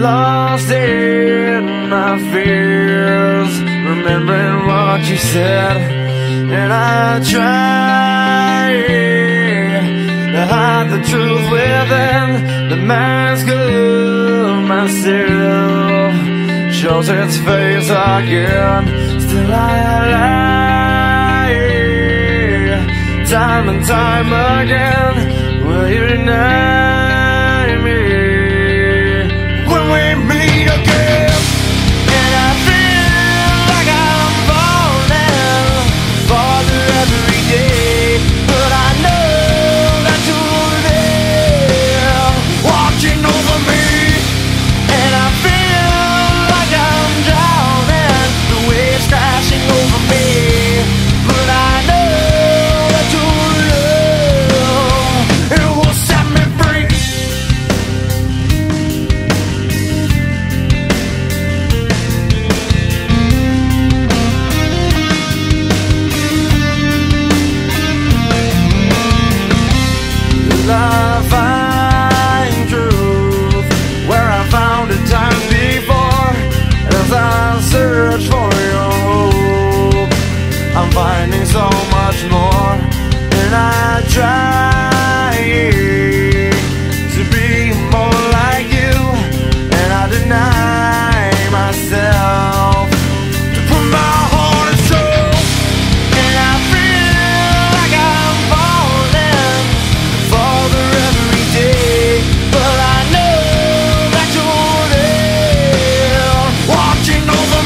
lost in my fears, remembering what you said, and I try to hide the truth within the mask of myself. Shows its face again, still I lie, time and time again. Will you deny me when we meet again? And I feel like I'm falling farther every day, but I know that you're there watching over me. And I feel like I'm drowning, the waves crashing over me, but I know that your love, it will set me free. Love